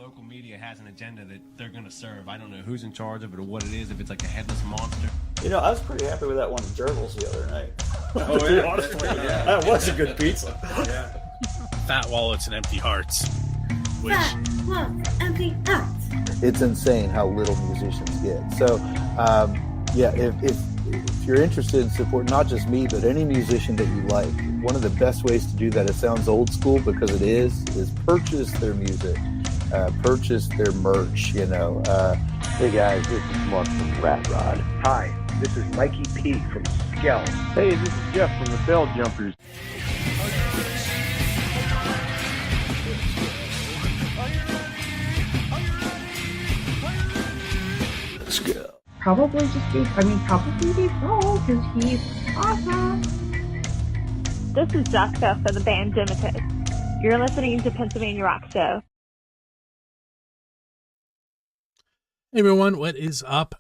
local media has an agenda that they're going to serve. I don't know who's in charge of it or what it is, if it's like a headless monster. You know, I was pretty happy with that one at Gerbils the other night. Oh, yeah. Honestly, yeah. That was a good pizza. Yeah. Fat wallets and empty hearts. Which... Fat wallets, empty hearts. It's insane how little musicians get. So, if you're interested in support, not just me, but any musician that you like, one of the best ways to do that, it sounds old school because it is purchase their music, purchase their merch, you know. Hey guys, this is Mark from Rat Rod. Hi, this is Mikey P from Skell. Hey, this is Jeff from the Bell Jumpers. Let's go. Probably Dave Grohl, because he's awesome. This is Jessica for the band Dimitas. You're listening to Pennsylvania Rock Show. Hey everyone, what is up?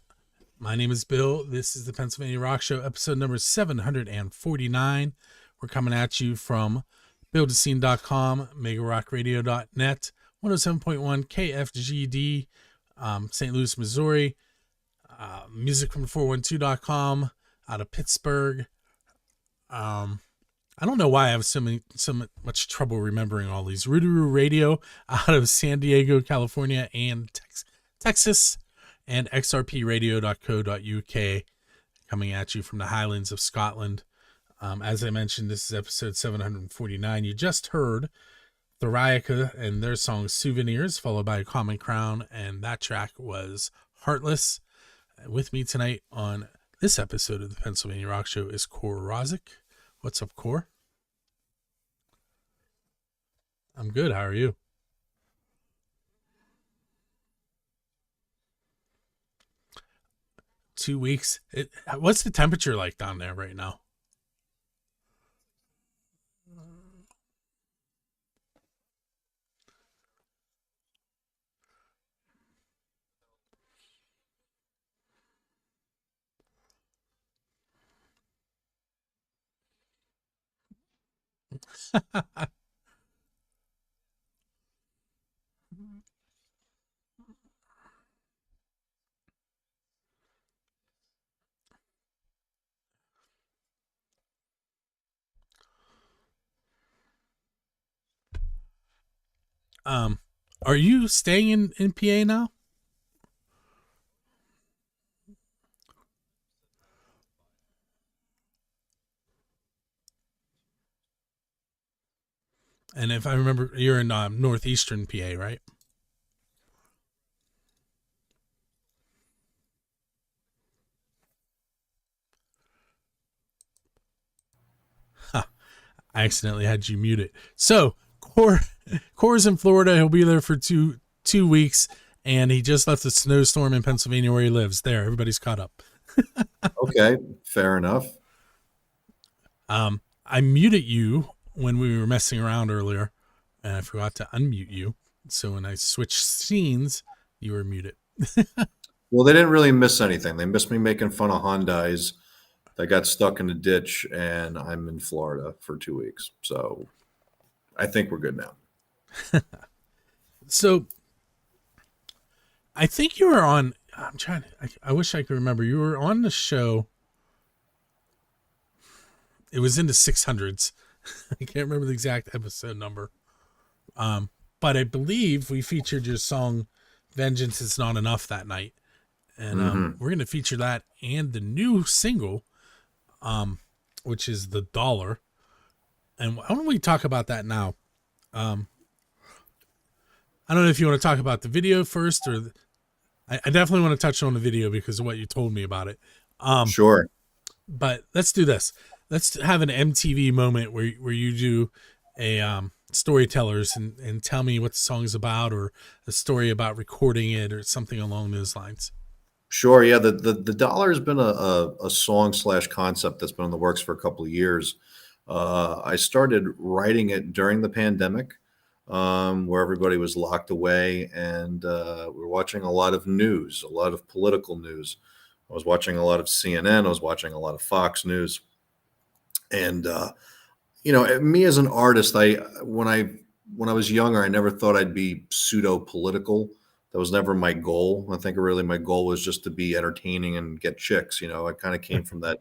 My name is Bill. This is the Pennsylvania Rock Show, episode number 749. We're coming at you from buildascene.com, megarockradio.net, 107.1 KFGD, St. Louis, Missouri, music from 412.com out of Pittsburgh. I don't know why I have so much trouble remembering all these. Rootaroo Radio out of San Diego, California, and Texas, and xrpradio.co.uk coming at you from the Highlands of Scotland. As I mentioned, this is episode 749. You just heard Theriaca and their song Souvenirs, followed by Common Crown, and that track was Heartless. With me tonight on this episode of the Pennsylvania Rock Show is Kore Rozzik. What's up, Kore? I'm good. How are you? Two weeks. What's the temperature like down there right now? Are you staying in PA now? And if I remember, you're in northeastern PA, right? Huh. I accidentally had you muted. So, Core's in Florida. He'll be there for two weeks, and he just left a snowstorm in Pennsylvania where he lives. There, everybody's caught up. Okay, fair enough. I muted you when we were messing around earlier, and I forgot to unmute you. So when I switched scenes, you were muted. Well, they didn't really miss anything. They missed me making fun of Hyundais that got stuck in a ditch, and I'm in Florida for 2 weeks. So I think we're good now. So I think you were on, I wish I could remember. You were on the show. It was in the 600s. I can't remember the exact episode number. But I believe we featured your song Vengeance Is Not Enough that night. And we're going to feature that and the new single, which is The Dollar. And why don't we talk about that now? I don't know if you want to talk about the video first, or I definitely want to touch on the video because of what you told me about it. Sure. But let's do this. Let's have an MTV moment where you do a storytellers and tell me what the song is about, or a story about recording it, or something along those lines. Sure. Yeah. The Dollar has been a song / concept that's been in the works for a couple of years. I started writing it during the pandemic, where everybody was locked away, and we're watching a lot of news, a lot of political news. I was watching a lot of CNN. I was watching a lot of Fox News. And, me as an artist, when I when I was younger, I never thought I'd be pseudo political. That was never my goal. I think really my goal was just to be entertaining and get chicks. I kind of came from that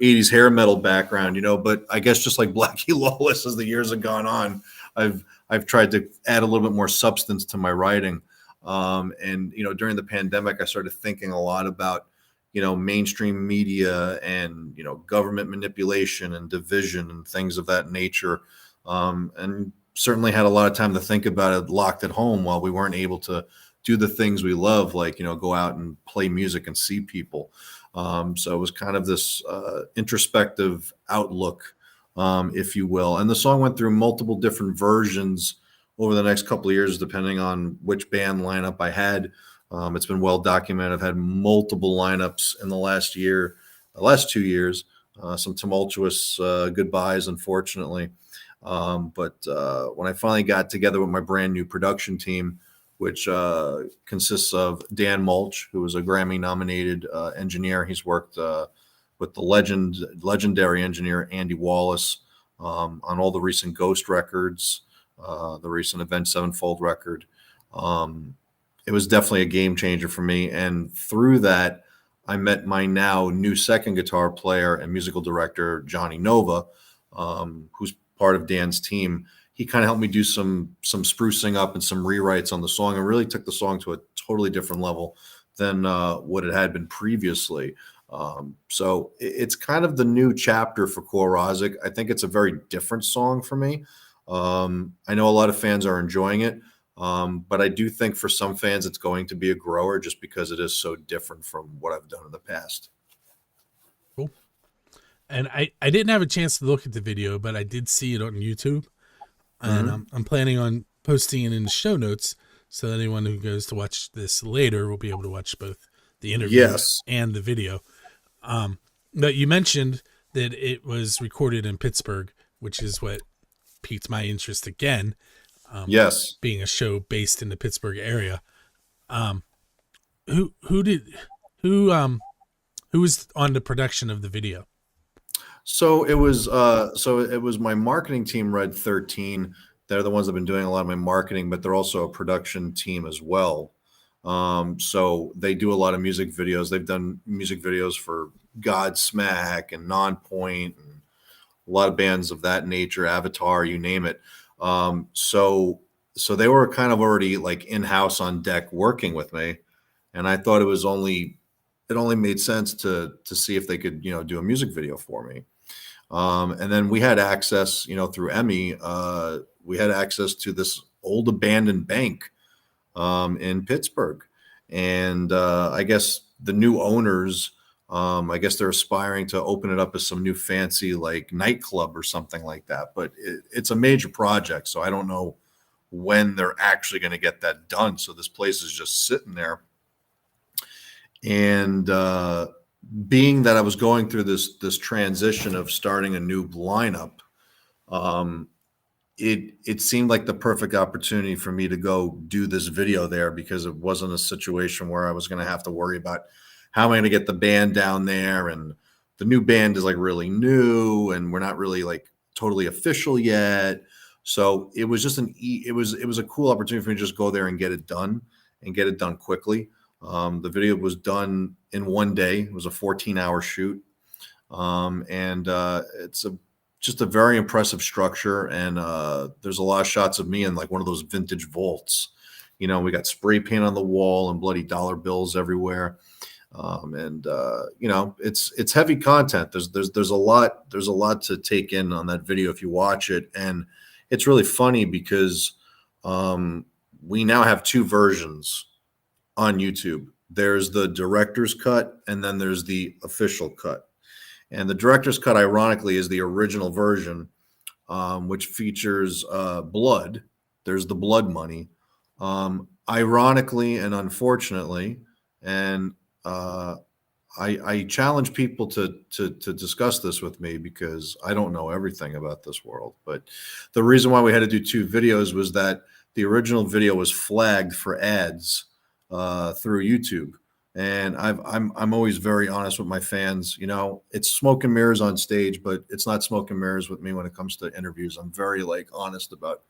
80s hair metal background, but I guess just like Blackie Lawless, as the years have gone on, I've tried to add a little bit more substance to my writing. And during the pandemic, I started thinking a lot about mainstream media and government manipulation and division and things of that nature. And certainly had a lot of time to think about it locked at home while we weren't able to do the things we love, like go out and play music and see people. So it was kind of this introspective outlook, if you will. And the song went through multiple different versions over the next couple of years, depending on which band lineup I had. It's been well documented. I've had multiple lineups in the last 2 years, some tumultuous goodbyes, unfortunately. But when I finally got together with my brand new production team, which consists of Dan Mulch, who was a Grammy-nominated engineer. He's worked with the legendary engineer Andy Wallace on all the recent Ghost records, the recent Avenged Sevenfold record. It was definitely a game changer for me. And through that, I met my now new second guitar player and musical director, Johnny Nova, who's part of Dan's team. He kind of helped me do some sprucing up and some rewrites on the song, and really took the song to a totally different level than what it had been previously. So it's kind of the new chapter for Kore Rozzik. I think it's a very different song for me. I know a lot of fans are enjoying it, but I do think for some fans it's going to be a grower just because it is so different from what I've done in the past. Cool. And I didn't have a chance to look at the video, but I did see it on YouTube. And I'm planning on posting it in the show notes so that anyone who goes to watch this later will be able to watch both the interview and the video. But you mentioned that it was recorded in Pittsburgh, which is what piqued my interest again. Yes. Being a show based in the Pittsburgh area. Who was on the production of the video? So it was my marketing team, Red 13. They're the ones that have been doing a lot of my marketing, but they're also a production team as well. So they do a lot of music videos. They've done music videos for Godsmack and Nonpoint and a lot of bands of that nature, Avatar, you name it. So they were kind of already like in-house on deck working with me. And I thought it only made sense to see if they could, do a music video for me. And then we had access, through Emmy, we had access to this old abandoned bank in Pittsburgh. And I guess the new owners, I guess they're aspiring to open it up as some new fancy like nightclub or something like that. But it's a major project, so I don't know when they're actually going to get that done. So this place is just sitting there. And being that I was going through this transition of starting a new lineup, it seemed like the perfect opportunity for me to go do this video there, because it wasn't a situation where I was going to have to worry about how am I going to get the band down there, and the new band is like really new and we're not really like totally official yet. So it was just it was a cool opportunity for me to just go there and get it done quickly. The video was done in one day. It was a 14-hour shoot. And it's just a very impressive structure. And there's a lot of shots of me in like one of those vintage vaults. We got spray paint on the wall and bloody dollar bills everywhere. It's heavy content. There's a lot to take in on that video if you watch it. And it's really funny because we now have two versions on YouTube. There's the director's cut and then there's the official cut. And the director's cut, ironically, is the original version, which features blood. There's the blood money. Ironically and unfortunately, and I challenge people to discuss this with me because I don't know everything about this world. But the reason why we had to do two videos was that the original video was flagged for ads through YouTube. And I'm always very honest with my fans. It's smoke and mirrors on stage, but it's not smoke and mirrors with me when it comes to interviews. I'm very honest about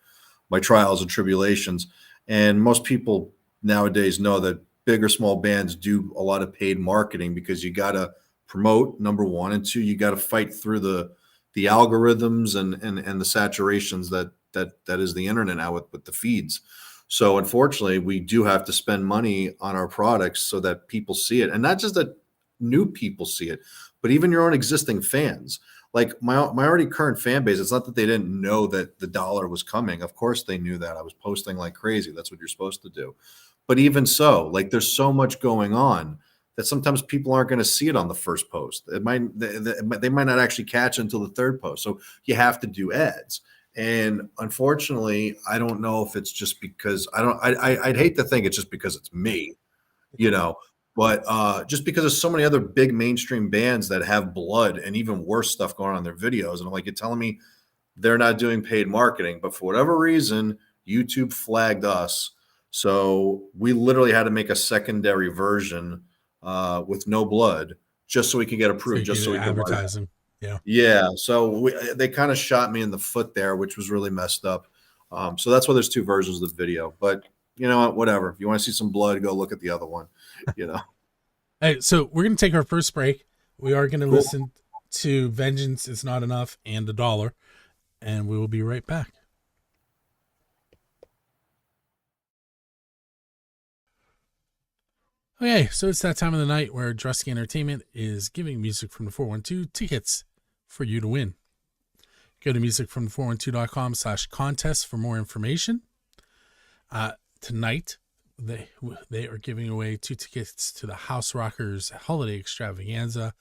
my trials and tribulations. And most people nowadays know that big or small bands do a lot of paid marketing because you got to promote, number one, and two, you got to fight through the algorithms and the saturations that is the internet now with the feeds. So unfortunately, we do have to spend money on our products so that people see it, and not just that new people see it, but even your own existing fans. Like my already current fan base, it's not that they didn't know that the dollar was coming. Of course they knew that. I was posting like crazy. That's what you're supposed to do. But even so, like there's so much going on that sometimes people aren't going to see it on the first post. They might not actually catch it until the third post. So you have to do ads. And unfortunately, I don't know if it's just because I'd hate to think it's just because it's me, but just because there's so many other big mainstream bands that have blood and even worse stuff going on in their videos. And I'm like, you're telling me they're not doing paid marketing, but for whatever reason, YouTube flagged us. So we literally had to make a secondary version with no blood just so we can get approved, just so we can advertising. Yeah. So they kind of shot me in the foot there, which was really messed up. So that's why there's two versions of the video, but you know what, whatever. If you want to see some blood, go look at the other one, Hey, so we're going to take our first break. We are going to listen to Vengeance Is Not Enough and The Dollar, and we will be right back. Okay, so it's that time of the night where Drusky Entertainment is giving Music from the 412 tickets for you to win. Go to musicfrom412.com/contest for more information. Tonight, they are giving away 2 tickets to the House Rockers Holiday Extravaganza.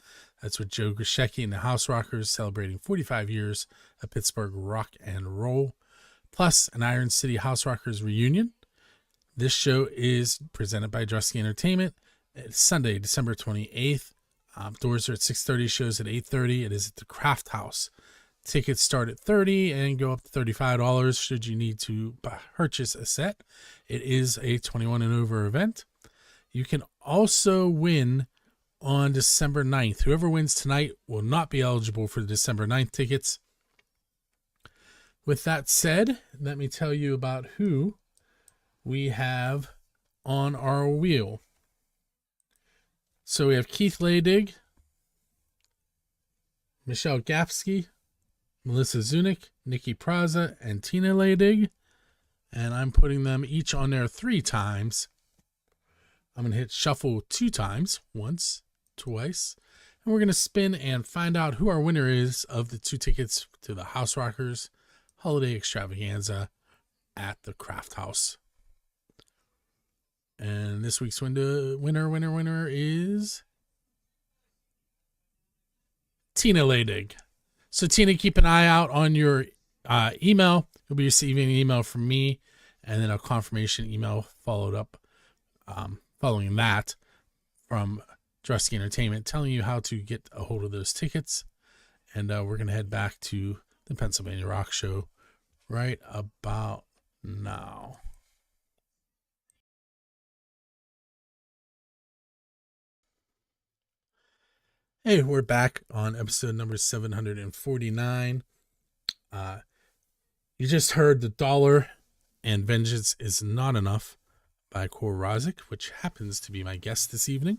That's with Joe Grishecki and the House Rockers celebrating 45 years of Pittsburgh rock and roll, plus an Iron City House Rockers reunion. This show is presented by Drusky Entertainment. It's Sunday, December 28th. Doors are at 6:30, shows at 8:30. It is at the Craft House. Tickets start at $30 and go up to $35 should you need to purchase a set. It is a 21 and over event. You can also win on December 9th. Whoever wins tonight will not be eligible for the December 9th tickets. With that said, let me tell you about who we have on our wheel. So we have Keith Leydig, Michelle Gapsky, Melissa Zunick, Nikki Praza, and Tina Leydig. And I'm putting them each on there 3 times. I'm going to hit shuffle 2 times, once, twice. And we're going to spin and find out who our winner is of the 2 tickets to the House Rockers Holiday Extravaganza at the Craft House. And this week's winner is Tina Leydig. So Tina, keep an eye out on your email. You'll be receiving an email from me and then a confirmation email following that from Drusky Entertainment telling you how to get a hold of those tickets. And we're going to head back to the Pennsylvania Rock Show right about now. Hey, we're back on episode number 749. You just heard The Dollar and Vengeance Is Not Enough by Kore Rozzik, which happens to be my guest this evening.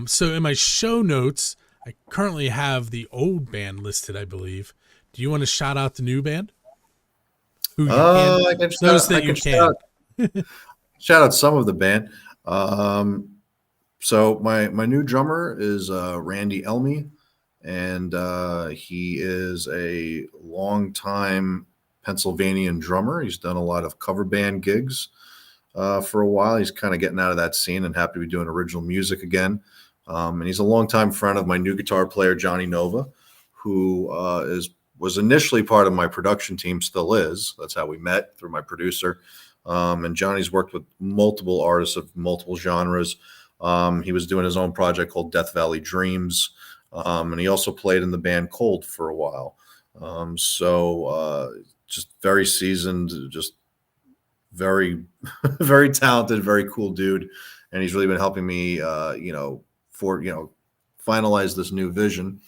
So in my show notes, I currently have the old band listed, I believe. Do you want to shout out the new band? Who you can? I can Those that you can. Shout out some of the band. So my new drummer is Randy Elmy, and he is a longtime Pennsylvanian drummer. He's done a lot of cover band gigs for a while. He's kind of getting out of that scene and happy to be doing original music again. And he's a longtime friend of my new guitar player, Johnny Nova, who was initially part of my production team, still is. That's how we met, through my producer. And Johnny's worked with multiple artists of multiple genres. He was doing his own project called Death Valley Dreams. And he also played in the band Cold for a while. Just very seasoned, just very, very talented, very cool dude. And he's really been helping me, finalize this new vision.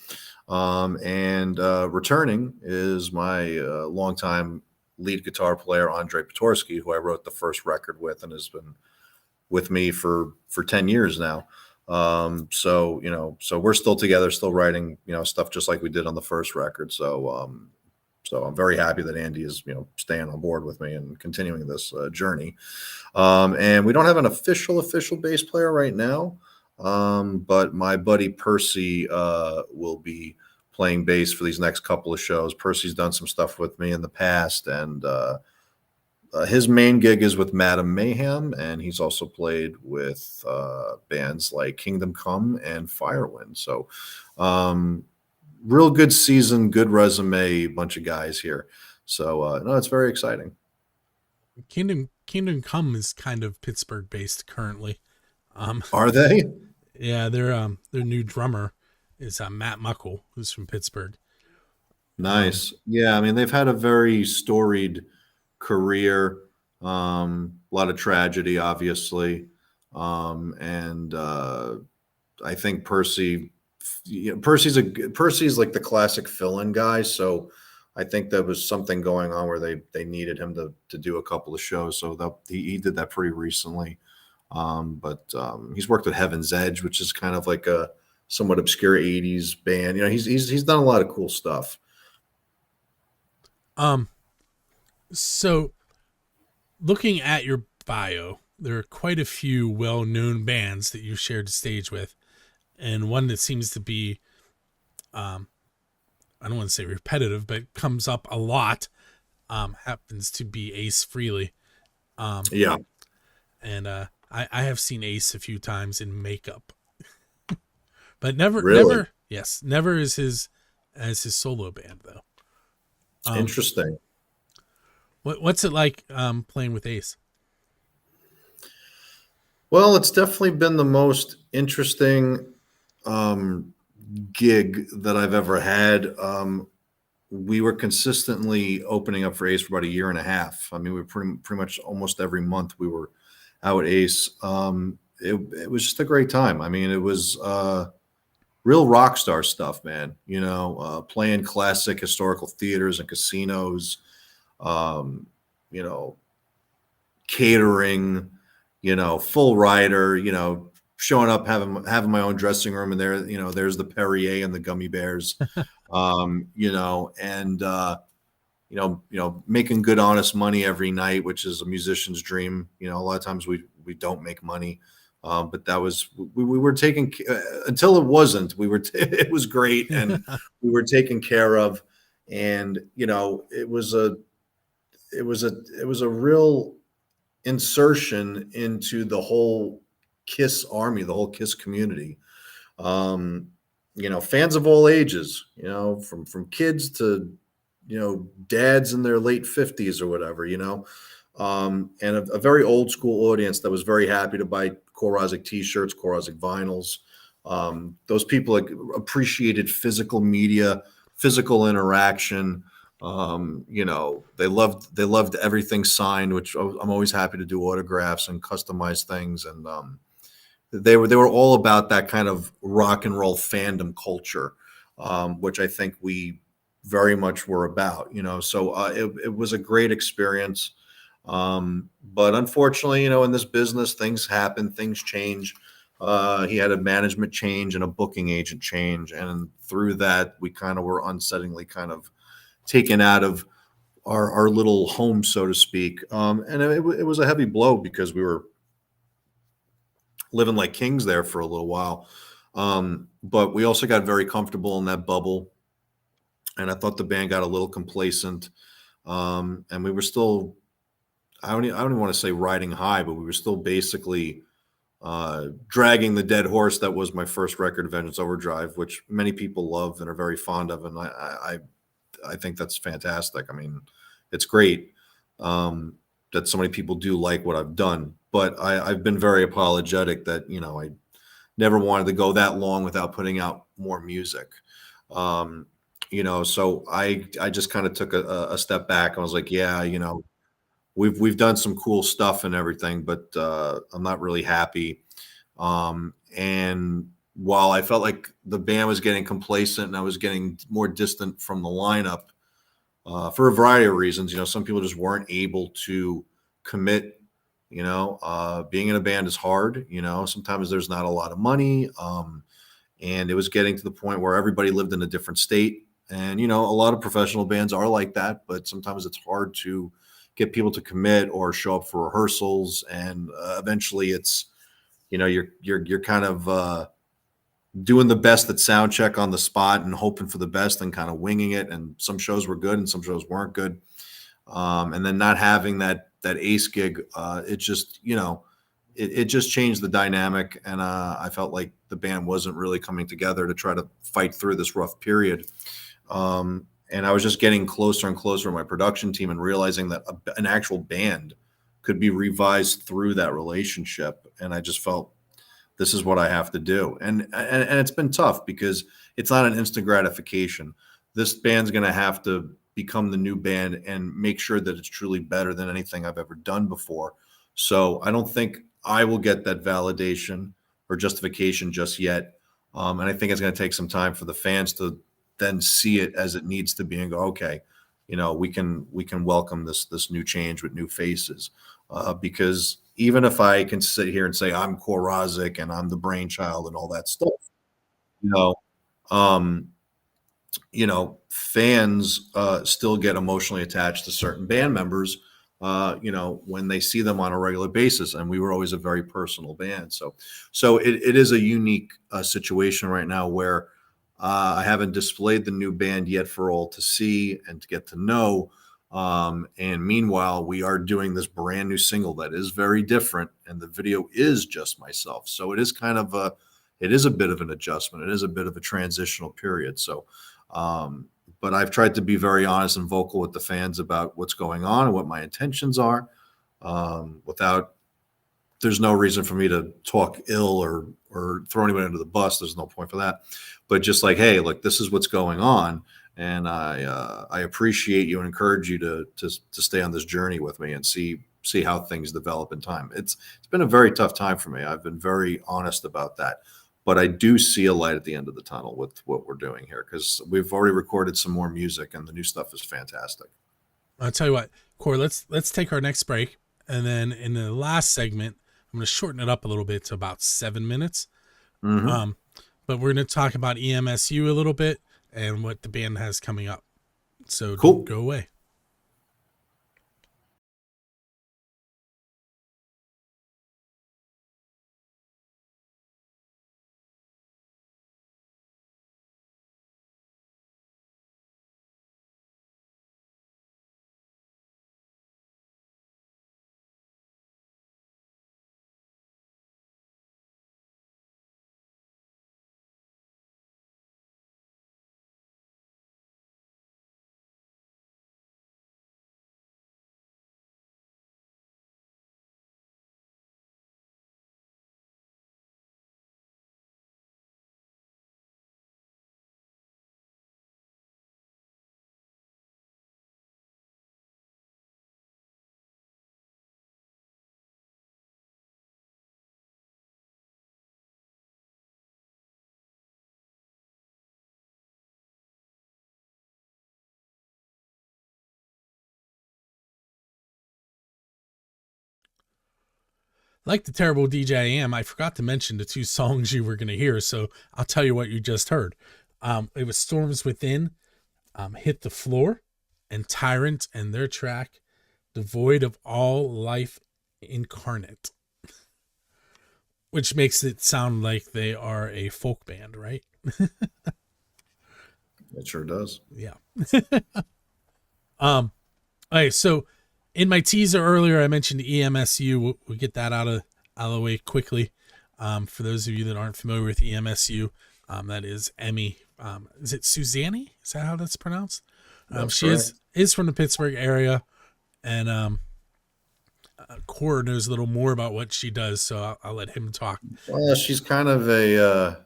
And returning is my longtime lead guitar player Andre Patorsky, who I wrote the first record with and has been with me for 10 years now. So we're still together, still writing, stuff just like we did on the first record. So I'm very happy that Andy is, staying on board with me and continuing this journey. And we don't have an official bass player right now. But my buddy Percy will be playing bass for these next couple of shows. Percy's done some stuff with me in the past, and his main gig is with Madam Mayhem, and he's also played with bands like Kingdom Come and Firewind. So real good season, good resume, bunch of guys here. So no, it's very exciting. Kingdom Come is kind of Pittsburgh based currently. Are they? Yeah, their new drummer is Matt Muckle, who's from Pittsburgh. Nice. Yeah, I mean, they've had a very storied career, a lot of tragedy, obviously. And I think Percy's like the classic fill-in guy. So I think there was something going on where they needed him to do a couple of shows. So he did that pretty recently. But he's worked with Heaven's Edge, which is kind of like a somewhat obscure 80s band. He's done a lot of cool stuff. So looking at your bio, there are quite a few well-known bands that you shared the stage with. And one that seems to be, I don't want to say repetitive, but comes up a lot, happens to be Ace Frehley. Yeah. And I have seen Ace a few times in makeup, but never as his solo band though. Interesting. What's it like playing with Ace? Well, it's definitely been the most interesting gig that I've ever had. We were consistently opening up for Ace for about a year and a half. I mean, we were pretty much almost every month we were out at Ace. It was just a great time. I mean, it was real rock star stuff, man. Playing classic historical theaters and casinos, catering, full rider, showing up, having my own dressing room, and there's the Perrier and the gummy bears, making good, honest money every night, which is a musician's dream. A lot of times we don't make money, but that was, we were taking, until it wasn't, it was great. And we were taken care of. And, it was a real insertion into the whole KISS army, the whole KISS community. Fans of all ages, from kids to, dads in their late 50s or whatever, and a very old school audience that was very happy to buy Kore Rozzik t-shirts, Kore Rozzik vinyls. Those people appreciated physical media, physical interaction. They loved everything signed, which I'm always happy to do autographs and customize things. And they were all about that kind of rock and roll fandom culture, which I think we very much were about, so it was a great experience. But unfortunately, in this business, things happen, things change. He had a management change and a booking agent change. And through that, we kind of were unsettlingly kind of taken out of our little home, so to speak. And it was a heavy blow because we were living like kings there for a little while. But we also got very comfortable in that bubble. And I thought the band got a little complacent. And we were still, I don't even want to say riding high, but we were still basically dragging the dead horse that was my first record, Vengeance Overdrive, which many people love and are very fond of. And I think that's fantastic. I mean, it's great that so many people do like what I've done. But I've been very apologetic that, I never wanted to go that long without putting out more music. So I just kind of took a step back. I was like, yeah, we've done some cool stuff and everything, but I'm not really happy. And while I felt like the band was getting complacent and I was getting more distant from the lineup, for a variety of reasons. Some people just weren't able to commit. Being in a band is hard. Sometimes there's not a lot of money, and it was getting to the point where everybody lived in a different state. And a lot of professional bands are like that, but sometimes it's hard to get people to commit or show up for rehearsals. And eventually, it's you're kind of doing the best at sound check on the spot and hoping for the best and kind of winging it. And some shows were good and some shows weren't good. And then not having that Ace gig, it just it just changed the dynamic. And I felt like the band wasn't really coming together to try to fight through this rough period. And I was just getting closer and closer to my production team and realizing that an actual band could be revised through that relationship. And I just felt, this is what I have to do. And it's been tough because it's not an instant gratification. This band's going to have to become the new band and make sure that it's truly better than anything I've ever done before. So I don't think I will get that validation or justification just yet. And I think it's going to take some time for the fans to then see it as it needs to be and go, okay, we can welcome this new change with new faces. Because even if I can sit here and say I'm Kore Rozzik and I'm the brainchild and all that stuff, fans still get emotionally attached to certain band members, when they see them on a regular basis. And we were always a very personal band. So it is a unique situation right now where I haven't displayed the new band yet for all to see and to get to know. And meanwhile, we are doing this brand new single that is very different, and the video is just myself. So it is kind of it is a bit of an adjustment. It is a bit of a transitional period. So, but I've tried to be very honest and vocal with the fans about what's going on and what my intentions are, there's no reason for me to talk ill or throw anybody under the bus. There's no point for that. But just like, hey, look, this is what's going on. And I appreciate you and encourage you to stay on this journey with me and see how things develop in time. It's been a very tough time for me. I've been very honest about that. But I do see a light at the end of the tunnel with what we're doing here, because we've already recorded some more music and the new stuff is fantastic. I'll tell you what, Kore, let's take our next break. And then in the last segment, I'm going to shorten it up a little bit to about 7 minutes. Mm-hmm. But we're going to talk about EMSU a little bit and what the band has coming up. So cool. Don't go away. Like the terrible DJ I am, I forgot to mention the two songs you were going to hear, so I'll tell you what you just heard. It was Storms Within, Hit the Floor, and Tyrant and their track, Devoid of All Life Incarnate, which makes it sound like they are a folk band, right? It sure does. Yeah. All right, so in my teaser earlier, I mentioned EMSU. We'll get that out of the way quickly. For those of you that aren't familiar with EMSU, that is Emmy. Is it Suzanne? Is that how that's pronounced? She is from the Pittsburgh area, and Kore knows a little more about what she does, so I'll let him talk. Well, she's kind of a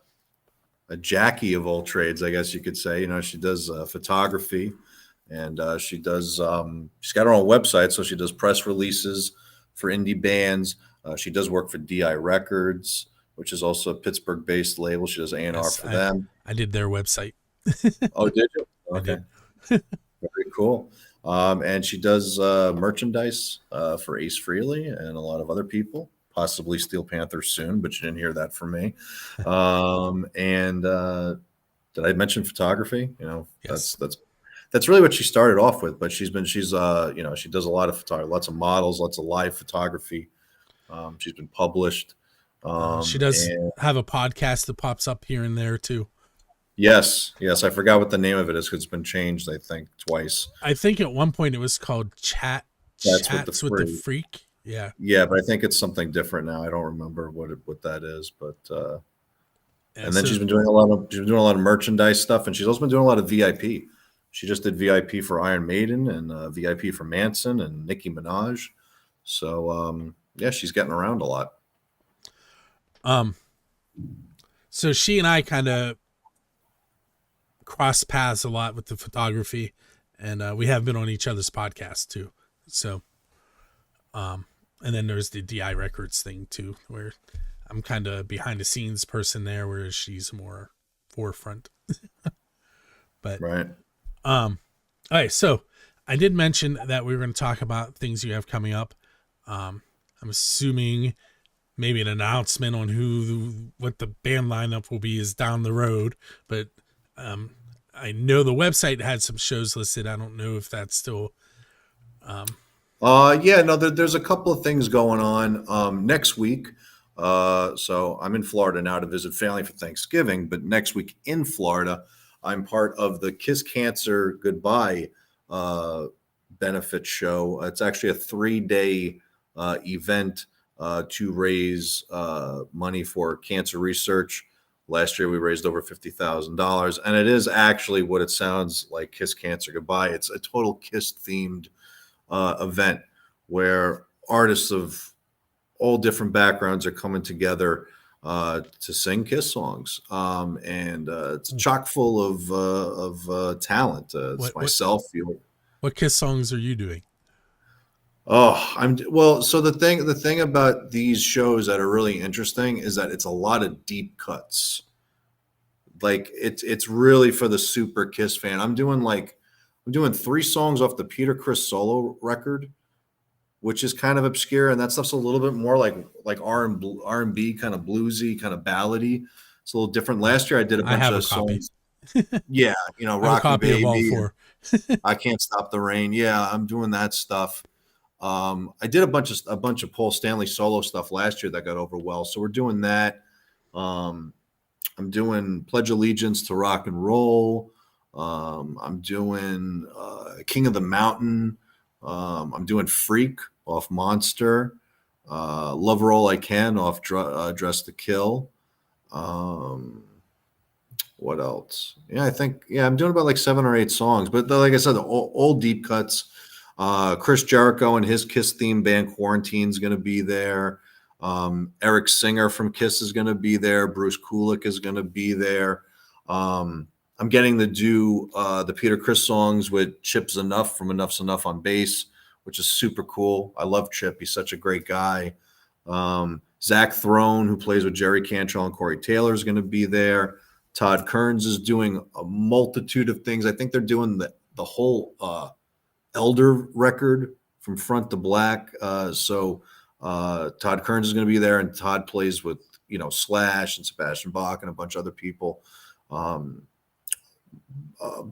Jackie of all trades, I guess you could say. She does photography. And she does, she's got her own website, so she does press releases for indie bands. She does work for DI Records, which is also a Pittsburgh-based label. She does A&R for them. I did their website. Oh, did you? Okay. Very cool. And she does merchandise for Ace Frehley and a lot of other people, possibly Steel Panther soon, but you didn't hear that from me. And did I mention photography? You know, Yes. that's really what she started off with, but she's you know, she does a lot of photography, lots of models, lots of live photography. She's been published. She does and have a podcast that pops up here and there too. yes, I forgot what the name of it is because it's been changed, I think, twice. I think at one point it was called Chats with the Freak. Yeah. Yeah, but I think it's something different now. I don't remember what that is, but and then she's been doing a lot of merchandise stuff, and she's also been doing a lot of VIP. She just did VIP for Iron Maiden and VIP for Manson and Nicki Minaj. So yeah, she's getting around a lot. So she and I kind of cross paths a lot with the photography, and we have been on each other's podcasts too. So, and then there's the DI Records thing too, where I'm kind of behind the scenes person there, whereas she's more forefront. But right. All right. So I did mention that we were going to talk about things you have coming up. I'm assuming maybe an announcement on what the band lineup will be is down the road, but I know the website had some shows listed. I don't know if that's still. Yeah, no, there's a couple of things going on next week. So I'm in Florida now to visit family for Thanksgiving, but next week in Florida, I'm part of the Kiss Cancer Goodbye benefit show. It's actually a 3-day event to raise money for cancer research. Last year, we raised over $50,000, and it is actually what it sounds like, Kiss Cancer Goodbye. It's a total Kiss-themed event where artists of all different backgrounds are coming together to sing Kiss songs, and it's chock full of talent. It's myself. What Kiss songs are you doing? Oh, so the thing about these shows that are really interesting is that it's a lot of deep cuts. Like it's really for the super Kiss fan. I'm doing 3 songs off the Peter Criss solo record, which is kind of obscure, and that stuff's a little bit more like R&B, kind of bluesy, kind of ballady. It's a little different. Last year I did a bunch of songs. Yeah, you know, Rockin' Baby, I Can't Stop the Rain. Yeah, I'm doing that stuff. I did a bunch of Paul Stanley solo stuff last year that got over well, so we're doing that. I'm doing Pledge Allegiance to Rock and Roll. I'm doing King of the Mountain. I'm doing Freak off Monster. Love Her All I Can off Dress to Kill. What else? Yeah, I'm doing about 7 or 8 songs, but like I said, all deep cuts. Chris Jericho and his Kiss themed band Quarantine is going to be there. Eric Singer from Kiss is going to be there. Bruce Kulick is going to be there. I'm getting to do the Peter Criss songs with Chip Z'Nuff from Enough's Enough on bass, which is super cool. I love Chip. He's such a great guy. Zach Throne, who plays with Jerry Cantrell and Corey Taylor, is going to be there. Todd Kearns is doing a multitude of things. I think they're doing the whole Elder record from front to black. So Todd Kearns is going to be there, and Todd plays with Slash and Sebastian Bach and a bunch of other people.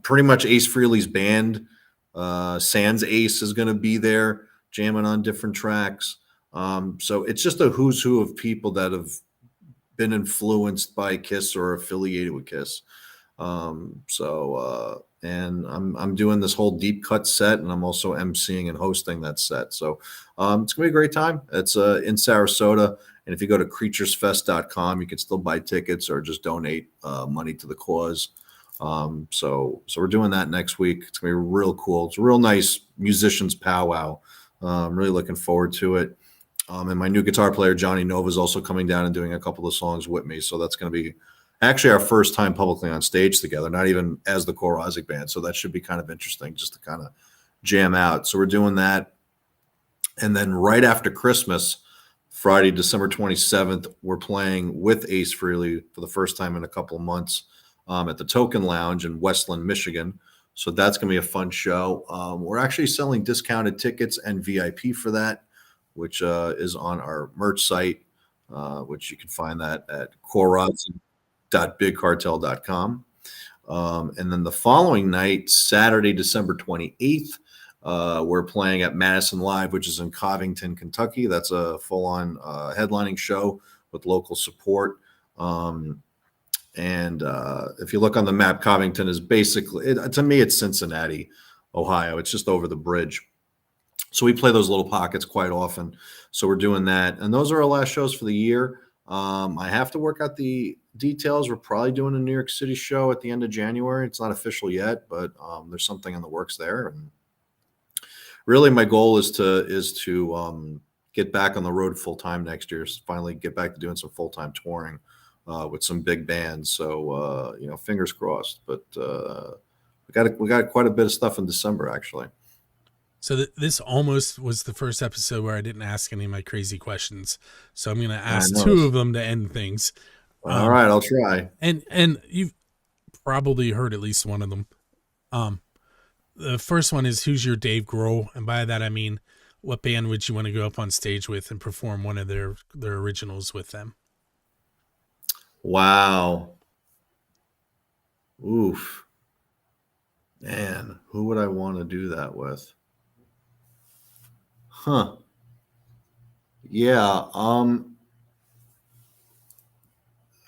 Pretty much Ace Frehley's band, Sans Ace, is going to be there jamming on different tracks. So it's just a who's who of people that have been influenced by Kiss or affiliated with Kiss. And I'm doing this whole deep cut set, and I'm also emceeing and hosting that set. So it's gonna be a great time. It's in Sarasota, and if you go to creaturesfest.com, you can still buy tickets or just donate money to the cause. So we're doing that next week. It's gonna be real cool. It's a real nice musicians powwow. I'm really looking forward to it. And my new guitar player Johnny Nova is also coming down and doing a couple of songs with me. So that's going to be actually our first time publicly on stage together, not even as the Kore Rozzik Band. So that should be kind of interesting just to kind of jam out. So we're doing that. And then right after Christmas, Friday, December 27th, we're playing with Ace Frehley for the first time in a couple of months at the Token Lounge in Westland, Michigan. So that's going to be a fun show. We're actually selling discounted tickets and VIP for that, which is on our merch site, which you can find that at korerodzik.bigcartel.com. And then the following night, Saturday, December 28th, we're playing at Madison Live, which is in Covington, Kentucky. That's a full-on headlining show with local support. And if you look on the map, Covington is basically, to me, it's Cincinnati, Ohio. It's just over the bridge. So we play those little pockets quite often. So we're doing that. And those are our last shows for the year. I have to work out the details. We're probably doing a New York City show at the end of January. It's not official yet, but there's something in the works there. And really, my goal is to get back on the road full time next year. Finally, get back to doing some full time touring with some big bands. So fingers crossed. But we got quite a bit of stuff in December, actually. So this almost was the first episode where I didn't ask any of my crazy questions. So I'm going to ask two of them to end things. All right, I'll try. And you've probably heard at least one of them. The first one is, who's your Dave Grohl? And by that, I mean, what band would you want to go up on stage with and perform one of their originals with them? Wow. Oof. Man, who would I want to do that with? Huh. Yeah.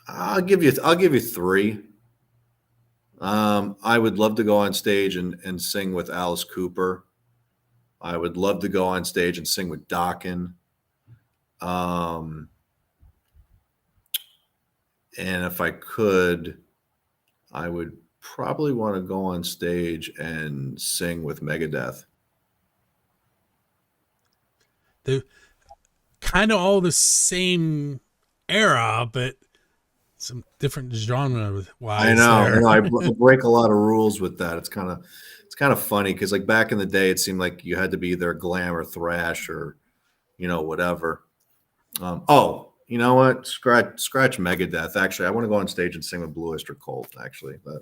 I'll give you three. I would love to go on stage and sing with Alice Cooper. I would love to go on stage and sing with Dokken. And if I could, I would probably want to go on stage and sing with Megadeth. They're kind of all the same era, but some different genre wise. I know. I break a lot of rules with that. It's kind of funny because like back in the day, it seemed like you had to be either glam or thrash or whatever. You know what? Scratch Megadeth. Actually, I want to go on stage and sing with Blue Oyster Cult. Actually, yeah.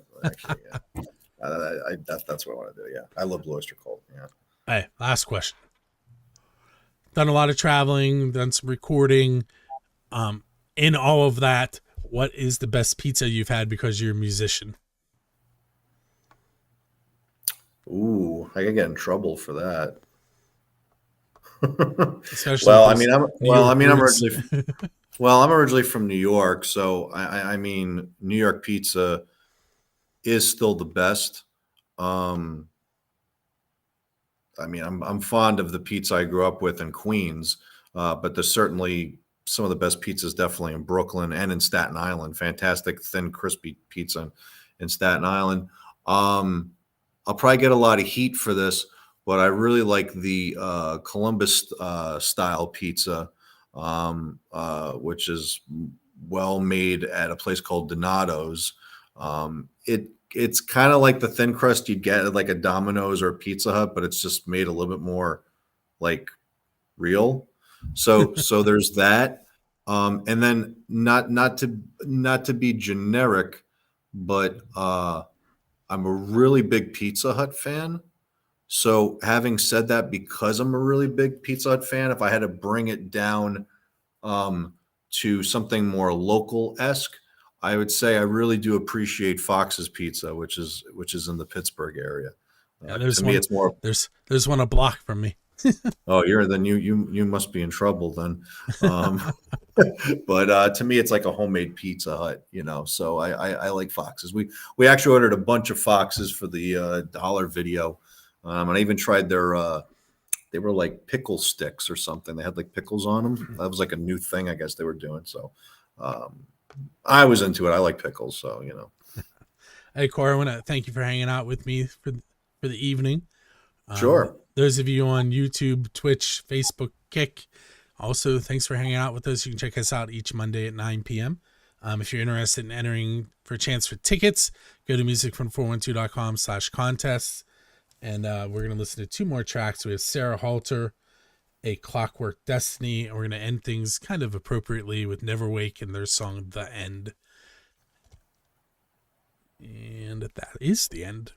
That's what I want to do. Yeah, I love Blue Oyster Cult. Yeah. Hey, last question. Done a lot of traveling, done some recording. In all of that, what is the best pizza you've had because you're a musician? Ooh, I could get in trouble for that. I'm originally from New York, so I mean, New York pizza is still the best. I'm fond of the pizza I grew up with in Queens, but there's certainly some of the best pizzas definitely in Brooklyn and in Staten Island. Fantastic, thin, crispy pizza in Staten Island. I'll probably get a lot of heat for this, but I really like the Columbus style pizza, which is well made at a place called Donato's. It's kind of like the thin crust you'd get at like a Domino's or a Pizza Hut, but it's just made a little bit more like real. So there's that. And then not to be generic, but I'm a really big Pizza Hut fan. So having said that, because I'm a really big Pizza Hut fan, if I had to bring it down to something more local-esque, I would say I really do appreciate Fox's Pizza, which is in the Pittsburgh area. To me, it's more. There's one a block from me. Oh, you must be in trouble then. But to me, it's like a homemade Pizza Hut, So I like Fox's. We actually ordered a bunch of Fox's for the dollar video, and I even tried their. They were like pickle sticks or something. They had like pickles on them. That was like a new thing, I guess they were doing. So I was into it. I like pickles, so Hey, Kore, I want to thank you for hanging out with me for the evening. Sure. Those of you on YouTube, Twitch, Facebook, Kick, also thanks for hanging out with us. You can check us out each Monday at 9 p.m. If you're interested in entering for a chance for tickets, go to musicfrom412.com/contests. And we're going to listen to two more tracks. We have Sarah Halter, A Clockwork Destiny, and we're going to end things kind of appropriately with Neverwake and their song The End. And that is the end.